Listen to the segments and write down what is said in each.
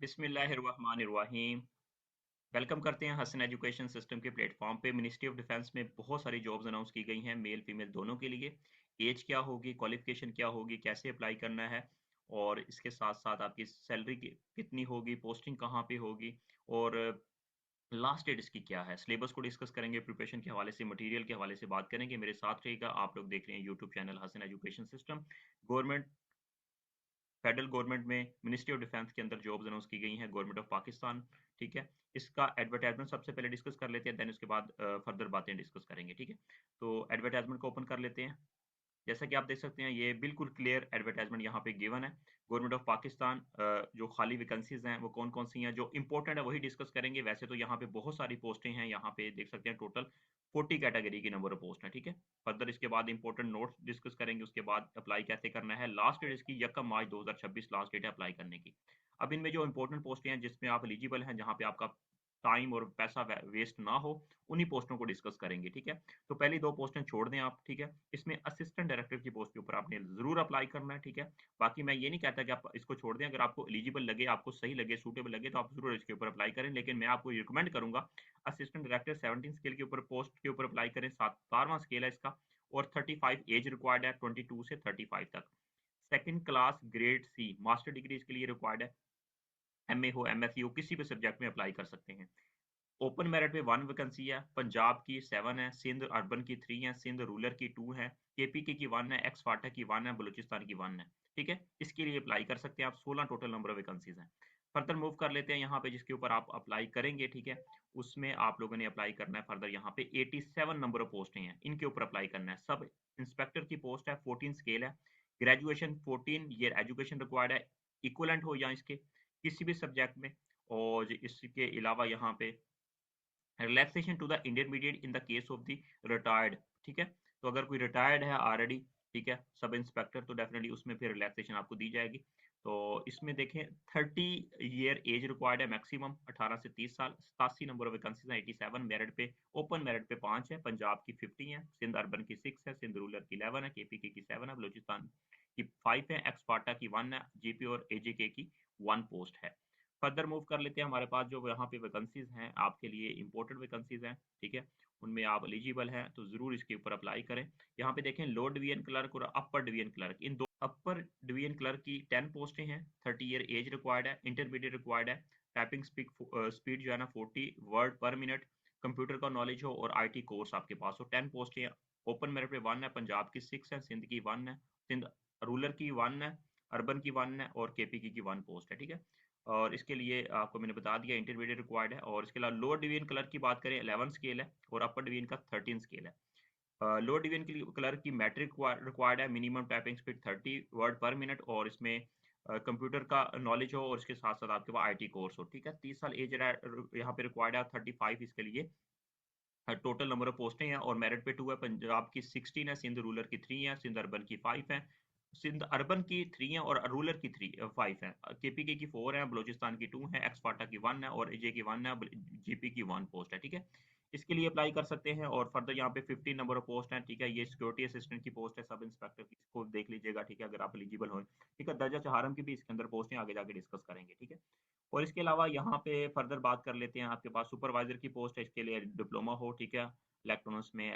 बिस्मिल्लाहिर्रहमानिर्रहीम। वेलकम करते हैं हसन एजुकेशन सिस्टम के प्लेटफॉर्म पे। मिनिस्ट्री ऑफ डिफेंस में बहुत सारी जॉब्स अनाउंस की गई हैं, मेल फीमेल दोनों के लिए। एज क्या होगी, क्वालिफिकेशन क्या होगी, कैसे अप्लाई करना है, और इसके साथ साथ आपकी सैलरी कितनी होगी, पोस्टिंग कहाँ पे होगी, और लास्ट डेट इसकी क्या है। सिलेबस को डिस्कस करेंगे, प्रिपरेशन के हवाले से, मटेरियल के हवाले से बात करेंगे। मेरे साथ रहेगा। आप लोग देख रहे हैं YouTube channel Hasan education system. Government federal government में मिनिस्ट्री ऑफ डिफेंस के अंदर जॉब्स अनाउंस की गई हैं, गवर्नमेंट ऑफ पाकिस्तान। ठीक है, इसका एडवर्टाइजमेंट सबसे पहले डिस्कस कर लेते हैं, देन उसके बाद फर्दर बातें डिस्कस करेंगे। ठीक है, तो एडवर्टाइजमेंट को ओपन कर लेते हैं। जैसा कि आप देख सकते हैं, ये बिल्कुल क्लियर एडवर्टाइजमेंट यहाँ पे गिवन है। गवर्नमेंट ऑफ पाकिस्तान, जो खाली वैकेंसीज हैं वो कौन कौन सी हैं, जो इंपॉर्टेंट है वही डिस्कस करेंगे। वैसे तो यहाँ पे बहुत सारी पोस्टें हैं, यहाँ पे देख सकते हैं टोटल 40 कैटेगरी की नंबर ऑफ पोस्ट है। ठीक है, फर्दर इसके बाद इंपॉर्टेंट नोट्स डिस्कस करेंगे, उसके बाद अप्लाई कैसे करना है। लास्ट डेट इसकी 1 मार्च 2026 लास्ट डेट है अप्लाई करने की। अब इनमें जो इंपॉर्टेंट पोस्टें हैं जिसमें आप एलिजिबल हैं, जहाँ पे आपका टाइम और पैसा वेस्ट ना हो, उन्हीं पोस्टों को डिस्कस करेंगे। ठीक है, तो पहली दो पोस्टें छोड़ दें आप। ठीक है, इसमें असिस्टेंट डायरेक्टर की पोस्ट के ऊपर आपने जरूर अप्लाई करना है। ठीक है, बाकी मैं ये नहीं कहता कि आप इसको छोड़ दें। अगर आपको एलिजिबल लगे, आपको सही लगे, सूटेबल लगे, तो आप जरूर इसके ऊपर अप्लाई करें। लेकिन मैं आपको रिकमेंड करूंगा असिस्टेंट डायरेक्टर 17 स्केल के ऊपर पोस्ट के ऊपर अप्लाई करें। 17वां स्केल है इसका, और 35 एज रिक्वायर्ड है, 22 से 35 तक। Second class grade C master degree इसके लिए रिक्वायर्ड है। एमए हो, एमएससी हो, किसी भी सब्जेक्ट में अप्लाई कर सकते हैं। ओपन मेरिट पे 1 वैकेंसी है, पंजाब की 7 है, सिंध अर्बन की 3 है, सिंध रूरल की 2 है, केपीके की 1 है, एक्स फाटा की 1 है, बलूचिस्तान की 1 है। ठीक है, इसके लिए अप्लाई कर सकते हैं आप। 16 टोटल नंबर ऑफ वैकेंसीज हैं। फर्दर मूव कर लेते हैं यहाँ पे, जिसके ऊपर आप अप्लाई करेंगे। ठीक है, उसमें आप लोगों ने अप्लाई करना है। फर्दर यहाँ पे 87 नंबर ऑफ पोस्टें हैं, इनके ऊपर अप्लाई करना है। सब इंस्पेक्टर की पोस्ट है, 14 स्केल है, ग्रेजुएशन 14 ईयर एजुकेशन रिक्वायर्ड है, इक्वलेंट हो या इसके किसी भी सब्जेक्ट में। और इसके अलावा यहाँ पे relaxation to the intermediate in the case of the retired. ठीक है, तो अगर कोई रिटायर्ड है ऑलरेडी, ठीक है, सब इंस्पेक्टर, तो डेफिनेटली उसमें फिर रिलैक्सेशन आपको दी जाएगी। तो इसमें देखें 30 ईयर एज रिक्वायर्ड है मैक्सिमम, 18 से 30 साल। 87 नंबर ऑफ वैकेंसीज हैं, 87 मेरिट पे। ओपन मेरिट पे 5 है, पंजाब की 50 है, सिंध अर्बन की 6 है, सिंध रूरल की 11 है, केपीके की 7 है, बलूचिस्तान की 5 है, एक्सपार्टा की 1 है, जीपी और एजेके की 1 पोस्ट है। फर्दर मूव कर लेते हैं। हमारे पास जो यहाँ पे वैकेंसीज हैं आपके लिए इंपॉर्टेंट वैकेंसीज हैं। ठीक है, उनमें आप एलिजिबल हैं तो जरूर इसके ऊपर अप्लाई करें। यहाँ पे देखें लो डिवीजन क्लर्क और अपर डिवीजन क्लर्क, इन दो अपर डिवीजन क्लर्क की 10 पोस्टें हैं, 30 ईयर एज रिक्वायर्ड है, इंटरमीडिएट रिक्वायर्ड है, टाइपिंग स्पीड जो है ना 40 वर्ड पर मिनट, कंप्यूटर का नॉलेज हो और आईटी कोर्स आपके पास हो। 10 पोस्टें हैं। ओपन मेरिट पे 1 है, पंजाब की 6 है, सिंध की 1 है, सिंध रूरल की 1 है, अर्बन की 1 है, और केपीकी की 1 पोस्ट है। ठीक है, और इसके लिए आपको मैंने बता दिया इंटरमीडिएट रिक्वायर्ड है। और इसके अलावा लोअर डिवीजन क्लर्क की बात करें 11 स्केल है, और अपर डिवीजन का 13 स्केल है। लोअर डिवीजन के क्लर्क की मैट्रिक रिक्वायर्ड है, मिनिमम टाइपिंग स्पीड 30 वर्ड पर मिनट, और इसमें कंप्यूटर का नॉलेज हो, और इसके साथ साथ आपके पास आईटी कोर्स हो। ठीक है, 30 साल एज यहाँ पे रिक्वायर्ड है, 35 इसके लिए टोटल नंबर ऑफ पोस्टें हैं। और मेरिट पे 2 है, पंजाब की 16 है, सिंध रूरल की 3 है, सिंध अर्बन की 5 है, सिंध अर्बन की 3 है, और रूरल की 5 है, केपीके की 4 है, बलूचिस्तान की 2 है, एक्सपार्टा की 1 है, और एजे की 1 है, जीपी की 1 पोस्ट है। ठीक है, इसके लिए अप्लाई कर सकते हैं। और फर्दर यहाँ पे 15 नंबर ऑफ पोस्ट है। ठीक है, ये सिक्योरिटी असिस्टेंट की पोस्ट है, सब इंस्पेक्टर की, इसको देख लीजिएगा। ठीक है, अगर आप एलिजिबल हो। ठीक है, दर्जा चहारम की भी इसके अंदर पोस्ट है, आगे जाके डिस्कस करेंगे। ठीक है, और इसके अलावा यहाँ पे फर्दर बात कर लेते हैं। आपके पास सुपरवाइजर की पोस्ट है, इसके लिए डिप्लोमा हो। ठीक है, इलेक्ट्रॉनिक्स में,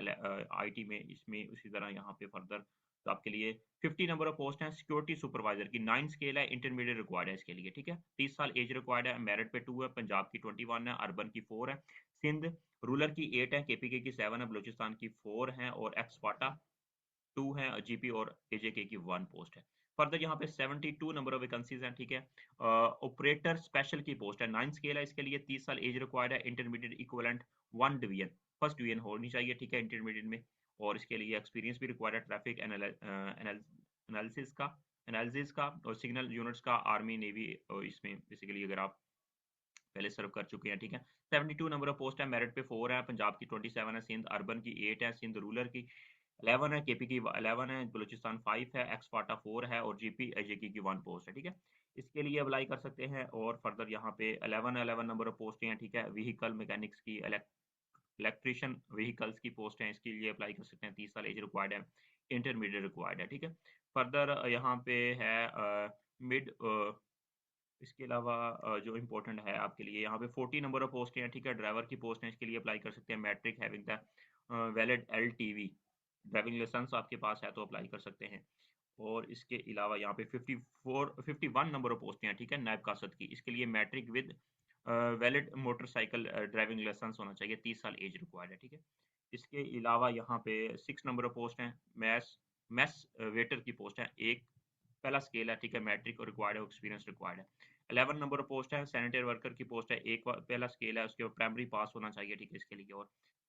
आईटी में, इसमें उसी तरह यहाँ पे फर्दर तो आपके लिए 50 नंबर ऑफ पोस्ट हैं। सिक्योरिटी सुपरवाइजर की 9 स्केल है, इंटरमीडिएट रिक्वायर्ड है इसके लिए। ठीक है, 30 साल एज रिक्वायर्ड है, मेरिट पे 2 है, पंजाब की 21 है, अर्बन की 4 है, सिंध रूरल की 8 है, केपीके की 7 है, बलूचिस्तान की 4 है, और एक्सपाटा 2 है, जीपी और एजेके की 1 पोस्ट है। फर्दर यहाँ पे 72 नंबर ऑफ वैकेंसीज हैं। ठीक है, ऑपरेटर स्पेशल की पोस्ट है, 9 स्केल है इसके लिए, 30 साल एज रिक्वायर्ड है, intermediate equivalent 1 division, first division होनी चाहिए। ठीक है, इंटरमीडिएट में, और इसके लिए एक्सपीरियंस भी रिक्वायर्ड है, ट्रैफिक एनालिसिस का और सिग्नल यूनिट्स का, आर्मी नेवी, इसमें बेसिकली अगर आप पहले सर्व कर चुके हैं। ठीक है, 72 नंबर ऑफ पोस्ट है, मेरिट पे 4 है, पंजाब की 27 है, सिंध अर्बन की 8 है, सिंध रूरल की 11 है, केपी की 11 है, बलूचिस्तान 5 है, एक्सपाटा 4 है, और जीपी एजेकी की 1 पोस्ट है। ठीक है, इसके लिए अप्लाई कर सकते हैं। और फर्दर यहाँ पे 11 नंबर ऑफ पोस्टें हैं। ठीक है, व्हीकल मैकेनिक्स की, इलेक्ट्रिशियन व्हीकल्स की पोस्ट है, इसके लिए अप्लाई कर सकते हैं। 30 साल एज रिक्वायर्ड है, इंटरमीडिएट रिक्वायर्ड है। ठीक है, फर्दर यहाँ पे है मिड इसके अलावा जो इम्पोर्टेंट है आपके लिए यहाँ पे 40 नंबर ऑफ पोस्ट हैं, ठीक है, ड्राइवर की पोस्ट है, इसके लिए अप्लाई कर सकते हैं। Matric having the valid LTV driving licence आपके पास है तो अप्लाई कर सकते हैं। और इसके अलावा यहाँ पे 51 नंबर ऑफ पोस्ट हैं, ठीक है, नायब कासद की, इसके लिए matric with valid motorcycle driving licence होना चाहिए, 30 साल एज रिक्वायर्ड है, ठीक है। इसके अलावा यहाँ पे 6 नंबर ऑफ पोस्ट हैं, मैस मैस वेटर की पोस्ट है, एक पहला स्केल है, ठीक है, मैट्रिक और रिक्वायर्ड है, एक्सपीरियंस रिक्वायर्ड है। 11 नंबर ऑफ पोस्ट है, सैनिटरी वर्कर की पोस्ट है, एक पहला स्केल है, उसके बाद प्राइमरी पास होना चाहिए, ठीक है, इसके लिए। और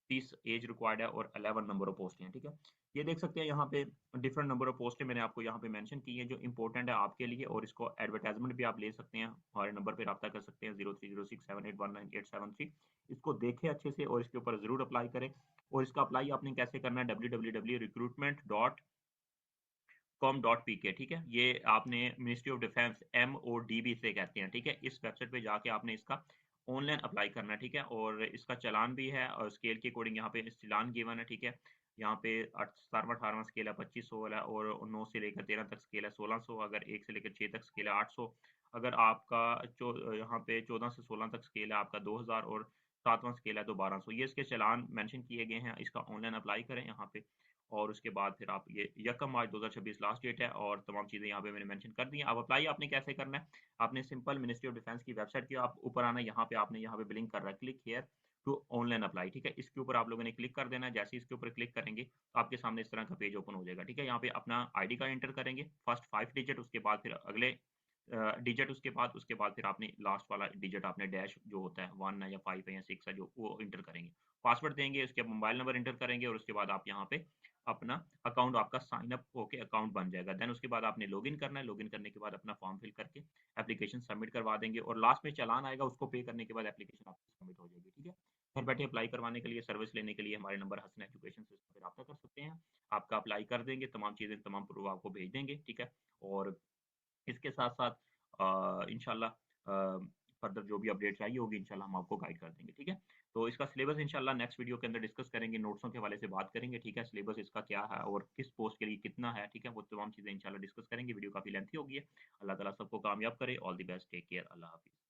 30 एज रिक्वायर्ड है और 11 नंबर ऑफ पोस्ट हैं, ठीक है। ये देख सकते हैं यहाँ पे डिफरेंट नंबर ऑफ पोस्ट मैंने आपको यहाँ पे मेंशन की है जो इंपॉर्टेंट है आपके लिए, और इसको एडवर्टाइजमेंट भी आप ले सकते हैं, हमारे नंबर पे रब्ता कर सकते हैं 030678198873। इसको देखें अच्छे से और इसके ऊपर जरूर अप्लाई करें। और इसका अप्लाई आपने कैसे करना है, www.recruitment.com.pk, ठीक है, ये आपने मिनिस्ट्री ऑफ डिफेंस MODB से कहते हैं, ठीक है, इस वेबसाइट पे जाके आपने इसका ऑनलाइन अप्लाई करना है, ठीक है। और इसका चालान भी है और स्केल के अकॉर्डिंग यहाँ पे चालान गिवन है, ठीक है। यहाँ पे 17वां 18वां स्केल है, 2500 वाला, और 9 से लेकर 13 तक स्केल है 1600, अगर 1 से लेकर 6 तक स्केल है 800, अगर आपका यहाँ पे 14 से 16 तक स्केल है आपका 2000, और 7वां स्केल है तो 1200। ये इसके चालान मेंशन किए गए हैं, इसका ऑनलाइन अप्लाई करें यहाँ पे। और उसके बाद फिर आप ये 1 मार्च 2026 लास्ट डेट है, और तमाम चीज़ें यहाँ पे मैंने मेंशन कर दी हैं। अब अप्लाई आपने कैसे करना है, आपने सिंपल मिनिस्ट्री ऑफ डिफेंस की वेबसाइट के आप ऊपर आना है, यहाँ पे आपने यहाँ पे बिलिंग कर रहा है, click here to online apply, ठीक है, इसके ऊपर आप लोगों ने क्लिक कर देना है। जैसे ही इसके ऊपर क्लिक करेंगे तो आपके सामने इस तरह का पेज ओपन हो जाएगा, ठीक है। यहाँ पे अपना ID कार्ड एंटर करेंगे, फर्स्ट 5 डिजिट, उसके बाद फिर अगले डिजिट, उसके बाद फिर आपने लास्ट वाला डिजिट, आपने डैश जो होता है 1 है या 5 है या 6 है जो, वो इंटर करेंगे। पासवर्ड देंगे, उसके मोबाइल नंबर इंटर करेंगे, और उसके बाद आप यहाँ पे अपना अकाउंट आपका साइन अप होके अकाउंट बन जाएगा। देन उसके बाद आपने लॉगिन करना है, लॉगिन करने के बाद अपना फॉर्म फिल करके एप्लीकेशन सबमिट करवा देंगे, और लास्ट में चालान आएगा, उसको पे करने के बाद एप्लीकेशन आपकी सबमिट हो जाएगी, ठीक है। घर बैठे अप्लाई करवाने के लिए, सर्विस लेने के लिए हमारे नंबर हसन एजुकेशन सिस्टम पर रब्ता कर सकते हैं। आपका अप्लाई कर देंगे, तमाम चीज़ें, तमाम प्रूफ आपको भेज देंगे, ठीक है। और इसके साथ-साथ इंशाल्लाह फर्दर जो भी अपडेट चाहिए होगी इंशाल्लाह हम आपको गाइड कर देंगे, ठीक है। तो इसका सिलेबस इंशाल्लाह नेक्स्ट वीडियो के अंदर डिस्कस करेंगे, नोट्सों के हवाले से बात करेंगे, ठीक है। सिलेबस इसका क्या है और किस पोस्ट के लिए कितना है, ठीक है, वो तमाम चीज़ें इंशाल्लाह डिस्कस करेंगे। वीडियो काफ़ी लेंथी हो गई है। अल्लाह ताला सबको कामयाब करे। All the best, take care, Allah हाफिज़।